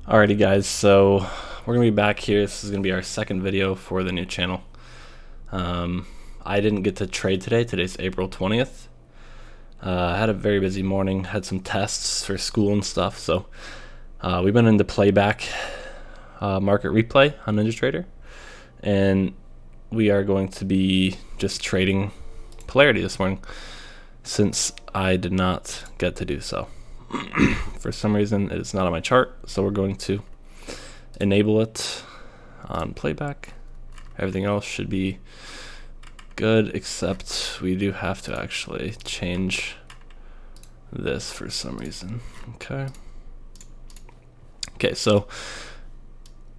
Alrighty guys, so we're going to be back here. This is going to be our second video for the new channel. I didn't get to trade today. Today's April 20th. I had a very busy morning, had some tests for school and stuff, so we went into playback market replay on NinjaTrader, and we are going to be just trading polarity this morning since I did not get to do so. For some reason it's not on my chart, so we're going to enable it on playback. Everything else should be good, except we do have to actually change this for some reason. Okay, so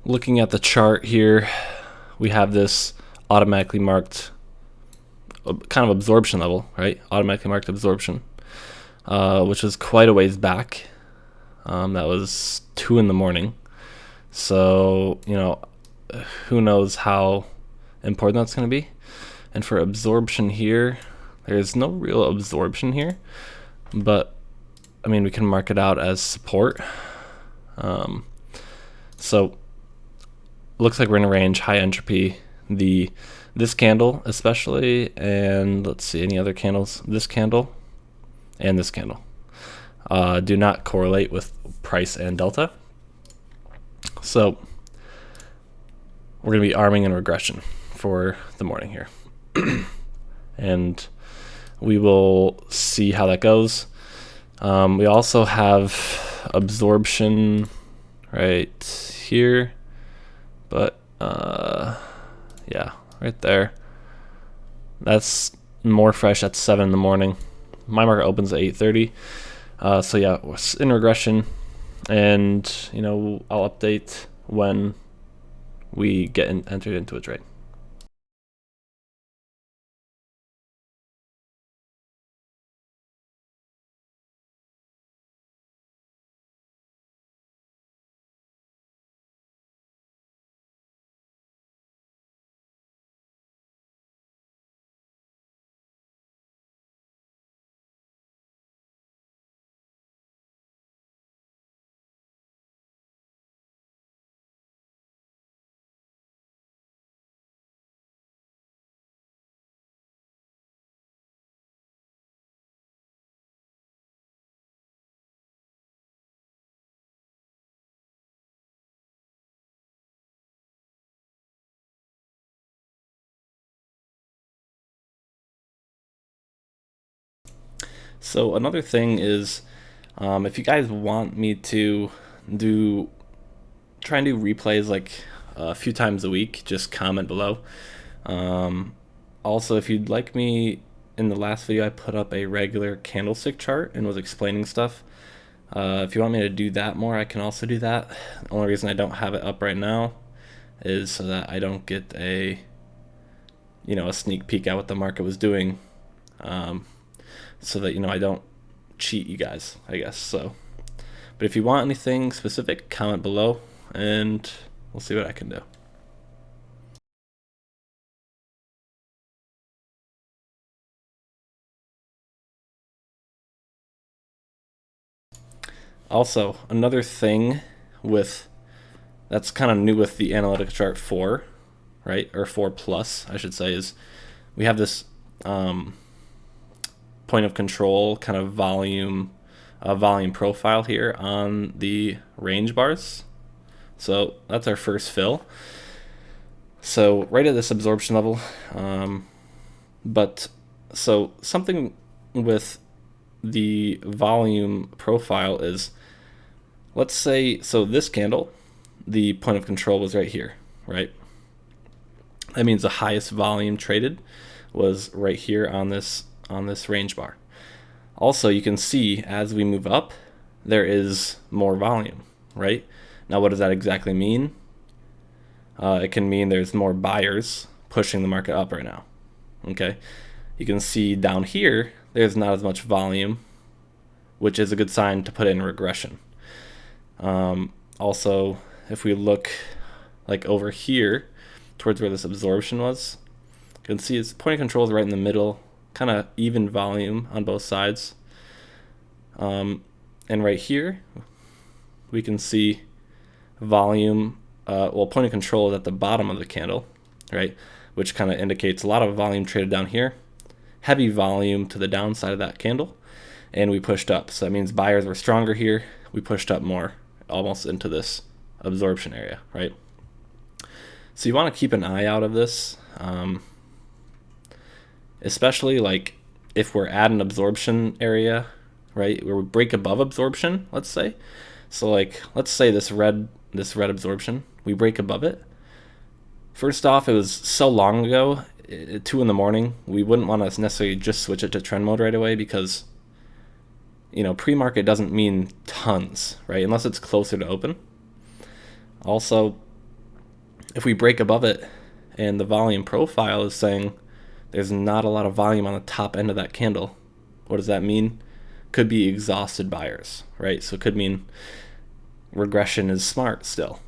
looking at the chart here, we have this automatically marked kind of absorption level, right? Automatically marked absorption, which was quite a ways back. That was 2 in the morning. So, you know, who knows how important that's going to be. And for absorption here, there's no real absorption here, but I mean, we can mark it out as support. So looks like we're in a range, high entropy. This candle especially, and let's see any other candles. This candle and this candle do not correlate with price and delta. So we're going to be arming in regression for the morning here. And we will see how that goes. We also have absorption right here, but yeah, right there. That's more fresh at 7 in the morning. My market opens at 8:30. So yeah, we're in regression, and you know, I'll update when we get entered into a trade. So another thing is, if you guys want me to try and do replays like a few times a week, just comment below. Also, if you'd like me, in the last video I put up a regular candlestick chart and was explaining stuff. If you want me to do that more, I can also do that. The only reason I don't have it up right now is so that I don't get a sneak peek at what the market was doing, so that I don't cheat you guys, I guess. So, but if you want anything specific, comment below and we'll see what I can do. Also, another thing that's kind of new with the Analytica Chart 4, right, or 4 plus, I should say, is we have this point of control kind of volume profile here on the range bars. So that's our first fill. So right at this absorption level, but so something with the volume profile is, let's say, so this candle, the point of control was right here, right? That means the highest volume traded was right here on this range bar. Also, you can see as we move up, there is more volume, right? Now, what does that exactly mean? It can mean there's more buyers pushing the market up right now. Okay, you can see down here there's not as much volume, which is a good sign to put in regression. Also, if we look like over here towards where this absorption was, you can see its point of control is right in the middle, kind of even volume on both sides. And right here we can see volume, point of control is at the bottom of the candle, right? Which kind of indicates a lot of volume traded down here, heavy volume to the downside of that candle, and we pushed up. So that means buyers were stronger here. We pushed up more, almost into this absorption area, right? So you want to keep an eye out of this, especially like if we're at an absorption area, right, where we break above absorption, let's say. So like, let's say this red absorption, we break above it. First off, it was so long ago, 2 in the morning, we wouldn't want to necessarily just switch it to trend mode right away because, you know, pre-market doesn't mean tons, right? Unless it's closer to open. Also, if we break above it and the volume profile is saying there's not a lot of volume on the top end of that candle, what does that mean? Could be exhausted buyers, right? So it could mean regression is smart still,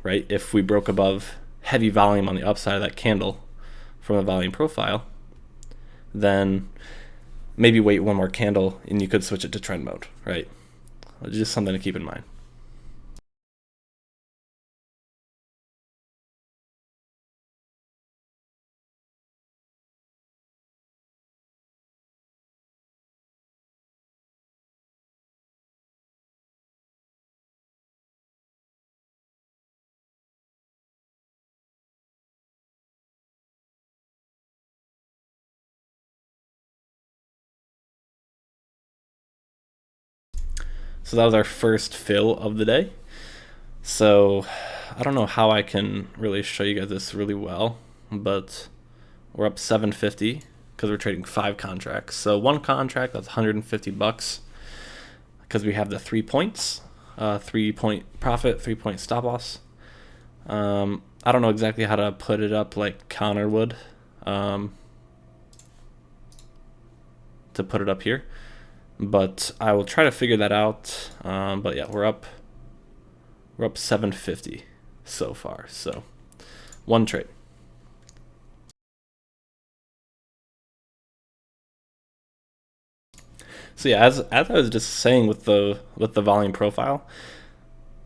right? If we broke above heavy volume on the upside of that candle from a volume profile, then maybe wait one more candle and you could switch it to trend mode, right? Just something to keep in mind. So that was our first fill of the day. So I don't know how I can really show you guys this really well, but we're up 750 because we're trading 5 contracts. So one contract, that's 150 bucks because we have the 3 points, 3-point profit, 3-point stop loss. I don't know exactly how to put it up like Connor would, to put it up here, but I will try to figure that out. But yeah, we're up 750 so far. So one trade. So yeah, as I was just saying with the volume profile,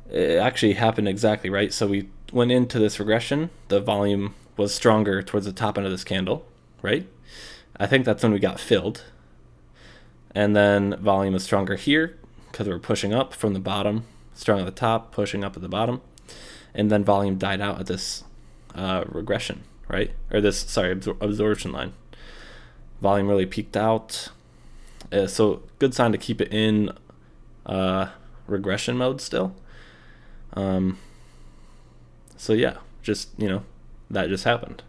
it actually happened exactly right. So we went into this regression, the volume was stronger towards the top end of this candle, right? I think that's when we got filled. And then volume is stronger here because we're pushing up from the bottom, strong at the top, pushing up at the bottom. And then volume died out at this regression, right? Or this, sorry, absorption line. Volume really peaked out. So good sign to keep it in regression mode still. So yeah, just, you know, that just happened.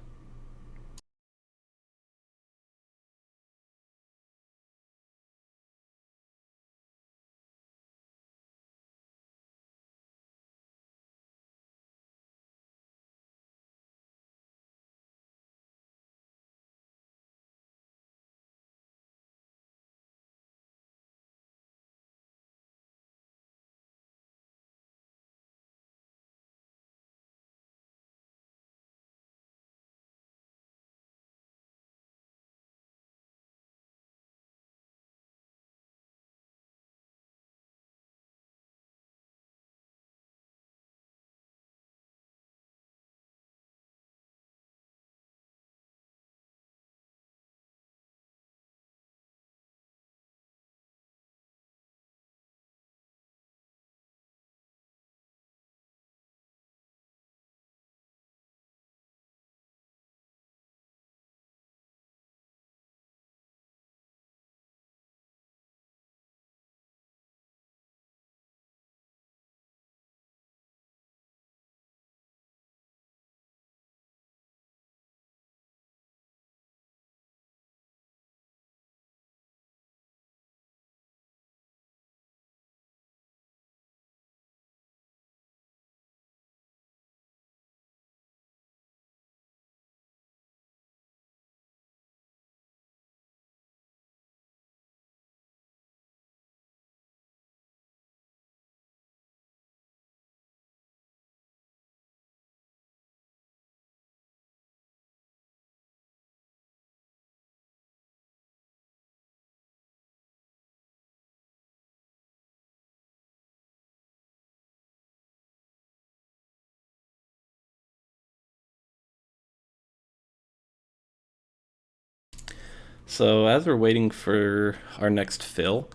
So as we're waiting for our next fill,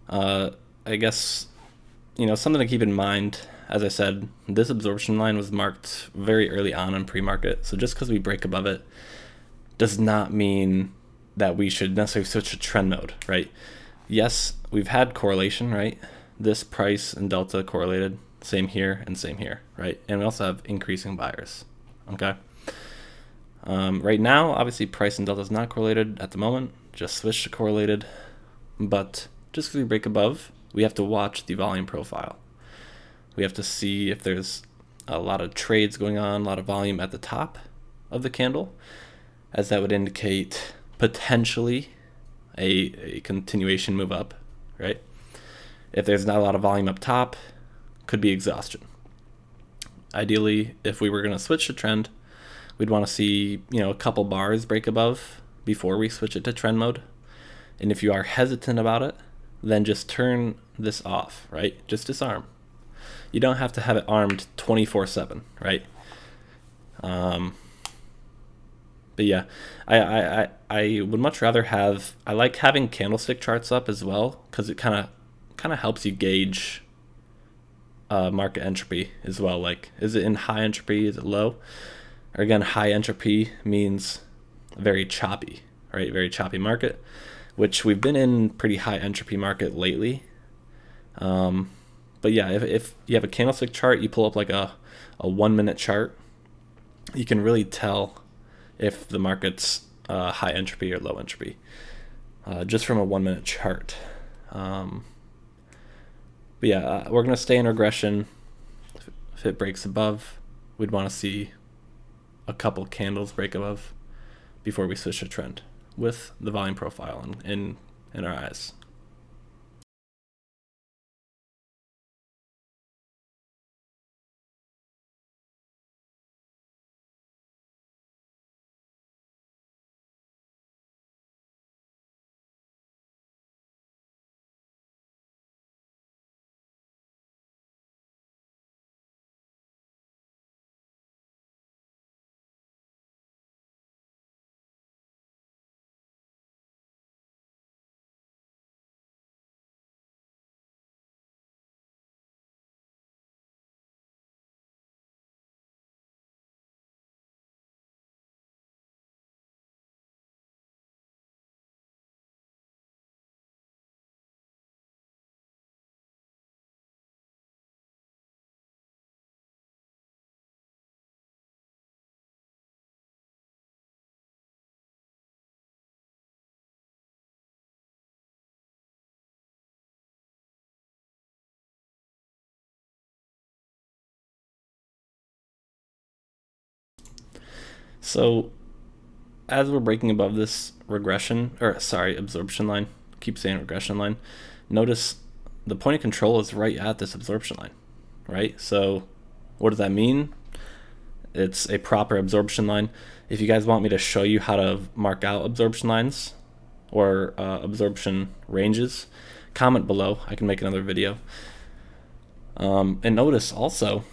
I guess, something to keep in mind. As I said, this absorption line was marked very early on in pre-market. So just because we break above it does not mean that we should necessarily switch to trend mode, right? Yes, we've had correlation, right? This price and delta correlated, same here and same here, right? And we also have increasing buyers, okay? Right now, obviously, price and delta is not correlated at the moment. Just switch to correlated. But just because we break above, we have to watch the volume profile. We have to see if there's a lot of trades going on, a lot of volume at the top of the candle, as that would indicate potentially a continuation move up, right? If there's not a lot of volume up top, could be exhaustion. Ideally, if we were going to switch to trend, we'd want to see, a couple bars break above before we switch it to trend mode. And if you are hesitant about it, then just turn this off, right? Just disarm. You don't have to have it armed 24/7, right? But yeah, I would much rather have. I like having candlestick charts up as well because it kind of helps you gauge market entropy as well. Like, is it in high entropy? Is it low? Or again, high entropy means very choppy, right? Very choppy market, which we've been in pretty high entropy market lately. But yeah, if you have a candlestick chart, you pull up like a 1 minute chart, you can really tell if the market's high entropy or low entropy just from a 1 minute chart. But yeah, we're going to stay in regression. If it breaks above, we'd want to see a couple candles break above before we switch to trend with the volume profile in our eyes. So as we're breaking above this absorption line, keep saying regression line, notice the point of control is right at this absorption line, right? So what does that mean? It's a proper absorption line. If you guys want me to show you how to mark out absorption lines or absorption ranges, comment below. I can make another video. And notice also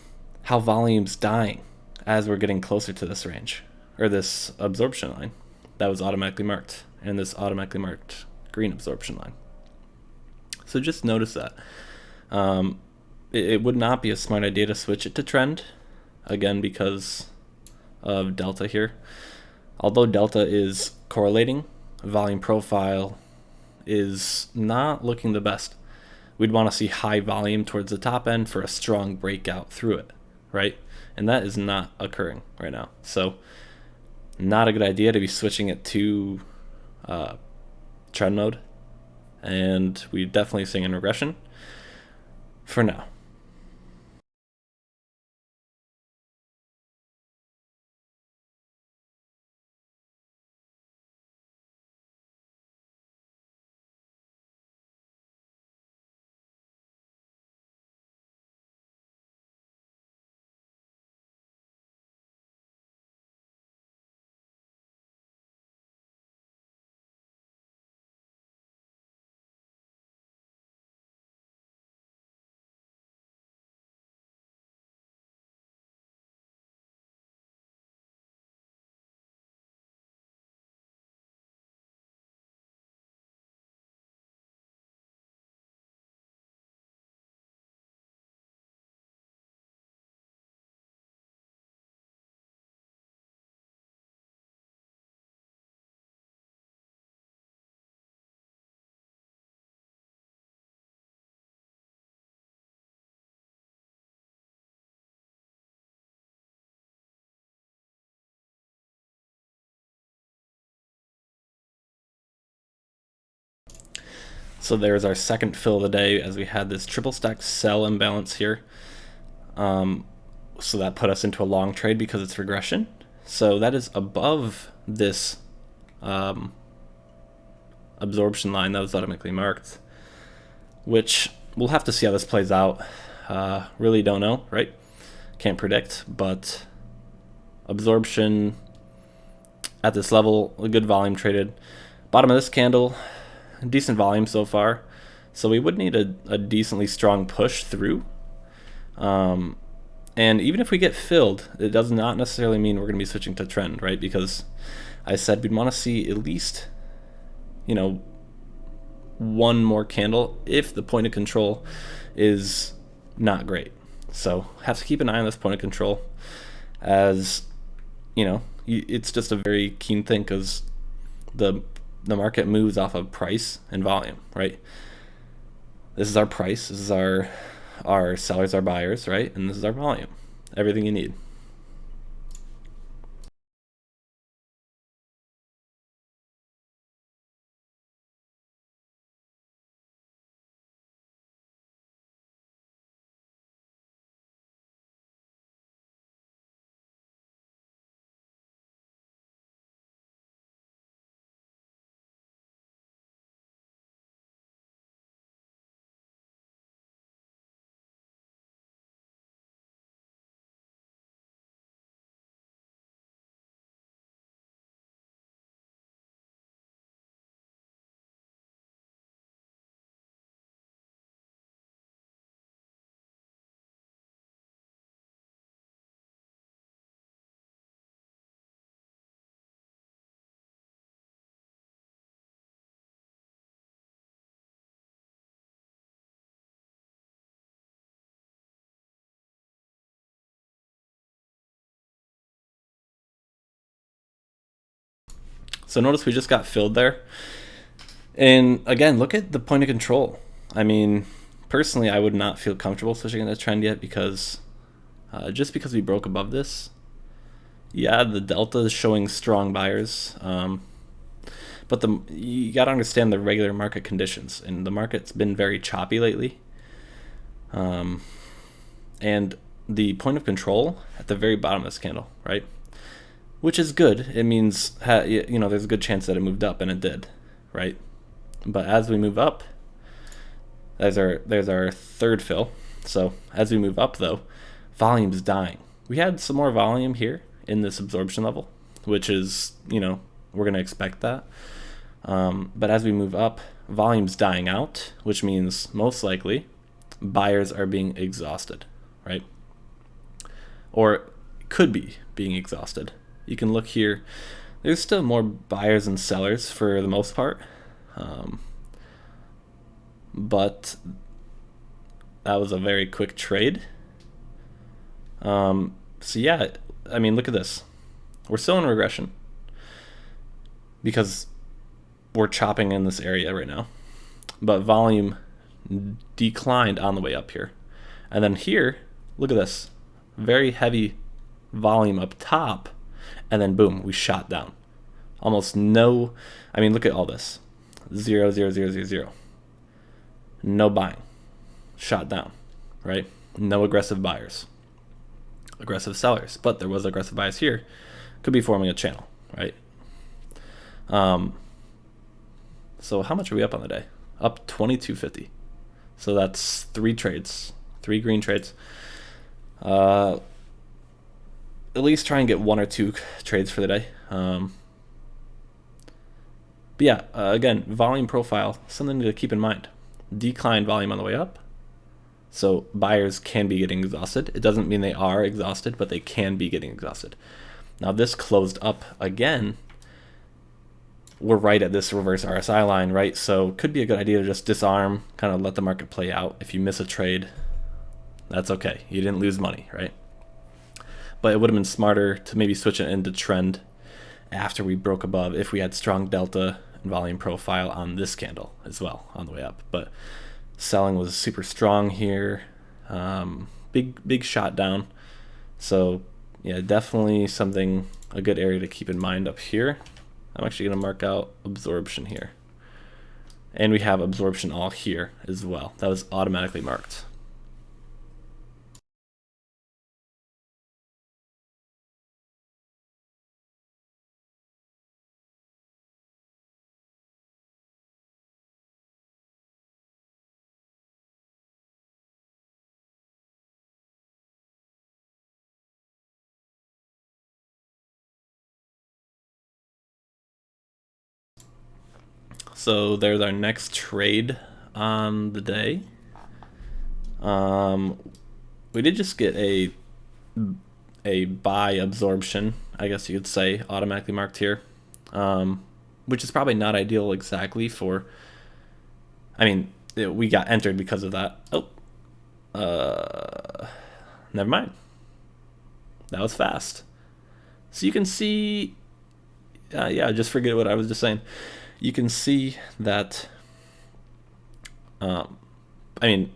how volume's dying as we're getting closer to this range or this absorption line that was automatically marked, and this automatically marked green absorption line. So just notice that. It would not be a smart idea to switch it to trend, again, because of delta here. Although delta is correlating, volume profile is not looking the best. We'd want to see high volume towards the top end for a strong breakout through it, right? And that is not occurring right now. So not a good idea to be switching it to trend mode. And we definitely seeing in regression for now. So there's our second fill of the day, as we had this triple stack sell imbalance here. So that put us into a long trade because it's regression. So that is above this absorption line that was automatically marked, which we'll have to see how this plays out. Really don't know, right? Can't predict, but absorption at this level, a good volume traded. Bottom of this candle, decent volume so far. So we would need a decently strong push through. And even if we get filled, it does not necessarily mean we're going to be switching to trend, right? Because I said we'd want to see at least, one more candle if the point of control is not great. So have to keep an eye on this point of control, as it's just a very keen thing, because the market moves off of price and volume, right? This is our price, this is our sellers, our buyers, right? And this is our volume, everything you need. So notice we just got filled there. And again, look at the point of control. I mean, personally, I would not feel comfortable switching into trend yet, because just because we broke above this, yeah, the delta is showing strong buyers. But you got to understand the regular market conditions, and the market's been very choppy lately. And the point of control at the very bottom of this candle, right? Which is good. It means, there's a good chance that it moved up, and it did, right? But as we move up, there's our third fill. So as we move up, though, volume's dying. We had some more volume here in this absorption level, which is, we're going to expect that. But as we move up, volume's dying out, which means most likely buyers are being exhausted, right? Or could be being exhausted. You can look here. There's still more buyers than sellers for the most part. But that was a very quick trade. So yeah, I mean, look at this. We're still in regression because we're chopping in this area right now. But volume declined on the way up here. And then here, look at this. Very heavy volume up top. And then boom, we shot down. Almost no, I mean, look at all this. 0, 0, 0, 0, 0. No buying. Shot down, right? No aggressive buyers. Aggressive sellers. But there was aggressive buyers here. Could be forming a channel, right? So how much are we up on the day? Up 22.50. So that's 3 trades. 3 green trades. At least try and get 1 or 2 trades for the day. But yeah, again, volume profile, something to keep in mind. Decline volume on the way up. So buyers can be getting exhausted. It doesn't mean they are exhausted, but they can be getting exhausted. Now this closed up again. We're right at this reverse RSI line, right? So could be a good idea to just disarm, kind of let the market play out. If you miss a trade, that's okay. You didn't lose money, right? But it would have been smarter to maybe switch it into trend after we broke above, if we had strong delta and volume profile on this candle as well on the way up. But selling was super strong here. Big shot down. So yeah, definitely a good area to keep in mind up here. I'm actually going to mark out absorption here. And we have absorption all here as well. That was automatically marked. So there's our next trade on the day. We did just get a buy absorption, I guess you could say, automatically marked here, which is probably not ideal exactly for. I mean, we got entered because of that. Never mind. That was fast. So you can see, yeah, just forget what I was just saying. You can see that, I mean,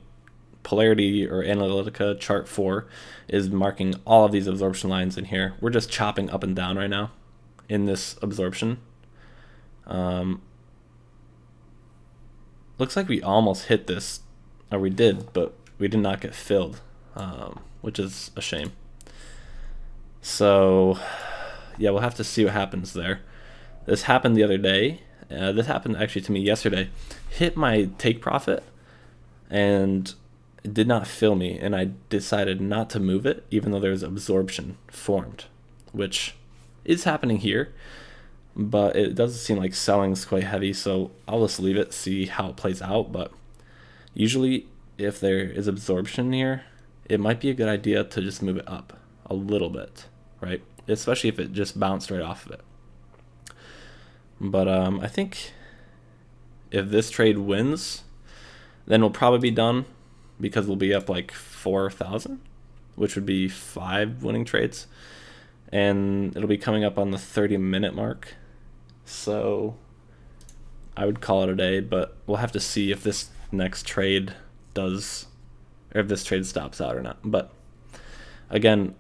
Polarity or Analytica Chart 4 is marking all of these absorption lines in here. We're just chopping up and down right now in this absorption. Looks like we almost hit this, or we did, but we did not get filled, which is a shame. So, yeah, we'll have to see what happens there. This happened the other day. This happened actually to me yesterday. Hit my take profit, and it did not fill me, and I decided not to move it, even though there's absorption formed, which is happening here. But it doesn't seem like selling's quite heavy, so I'll just leave it, see how it plays out. But usually, if there is absorption here, it might be a good idea to just move it up a little bit, right? Especially if it just bounced right off of it. But I think if this trade wins, then we'll probably be done, because we'll be up like 4,000, which would be 5 winning trades. And it'll be coming up on the 30-minute mark. So I would call it a day, but we'll have to see if this next trade does, or if this trade stops out or not. But again,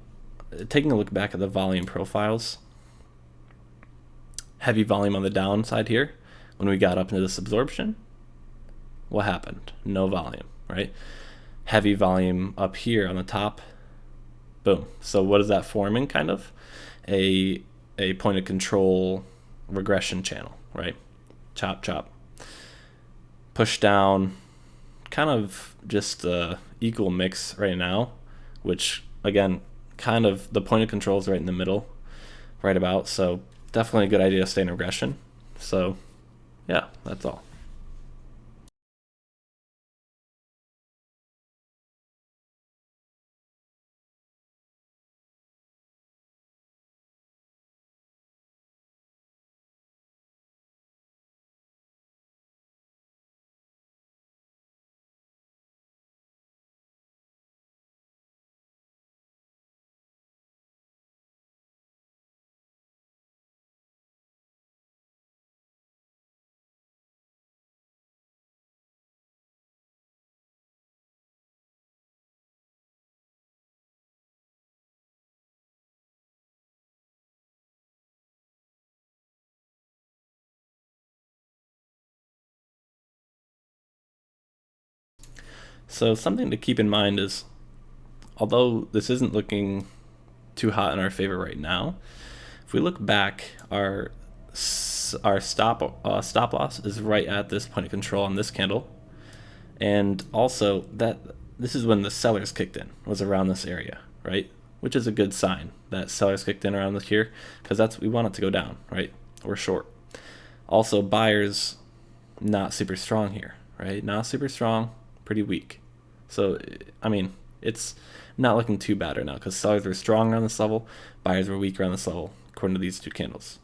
taking a look back at the volume profiles, heavy volume on the downside here. When we got up into this absorption, what happened? No volume, right? Heavy volume up here on the top, boom. So what is that forming? Kind of a point of control regression channel, right? Chop, chop, push down, kind of just equal mix right now, which again, kind of the point of control is right in the middle, right about. So definitely a good idea to stay in regression. So yeah, that's all. So something to keep in mind is, although this isn't looking too hot in our favor right now, if we look back, our stop loss is right at this point of control on this candle, and also that this is when the sellers kicked in, was around this area, right? Which is a good sign that sellers kicked in around this here, because that's, we want it to go down, right? We're short. Also, buyers not super strong here, right? Not super strong, pretty weak. So I mean, it's not looking too bad right now, because sellers were strong around this level, buyers were weak around this level, according to these two candles.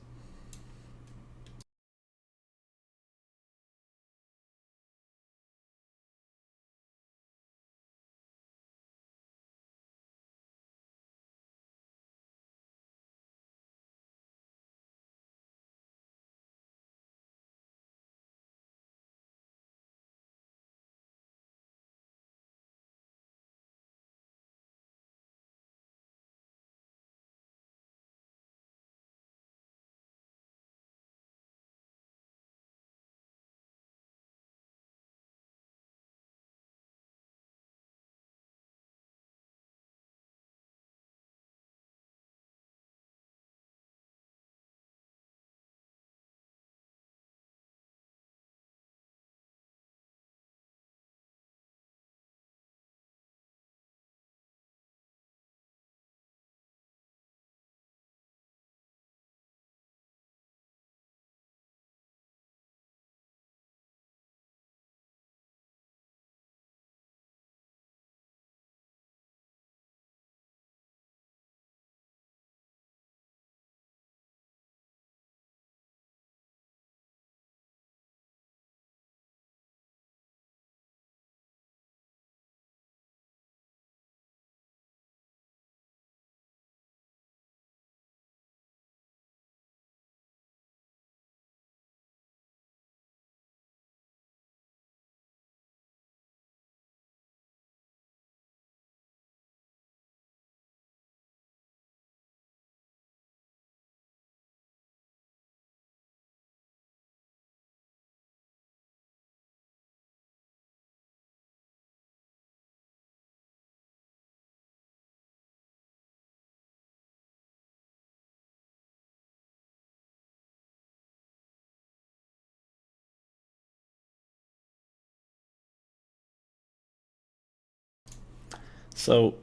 So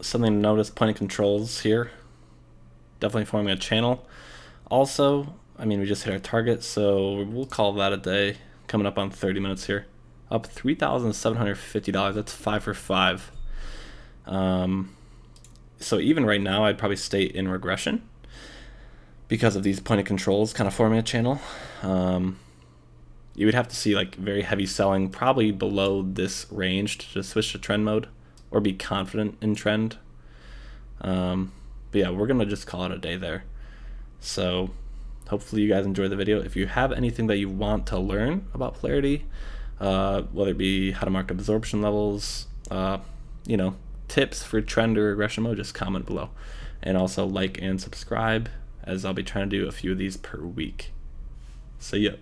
something to notice, point of controls here, definitely forming a channel. Also, I mean, we just hit our target, so we'll call that a day. Coming up on 30 minutes here. Up $3,750, that's 5 for 5. So even right now, I'd probably stay in regression because of these point of controls kind of forming a channel. You would have to see like very heavy selling, probably below this range to switch to trend mode or be confident in trend. But yeah, we're gonna just call it a day there. So hopefully you guys enjoy the video. If you have anything that you want to learn about polarity, whether it be how to mark absorption levels, you know, tips for trend or regression mode, just comment below. And also like and subscribe, as I'll be trying to do a few of these per week. See ya.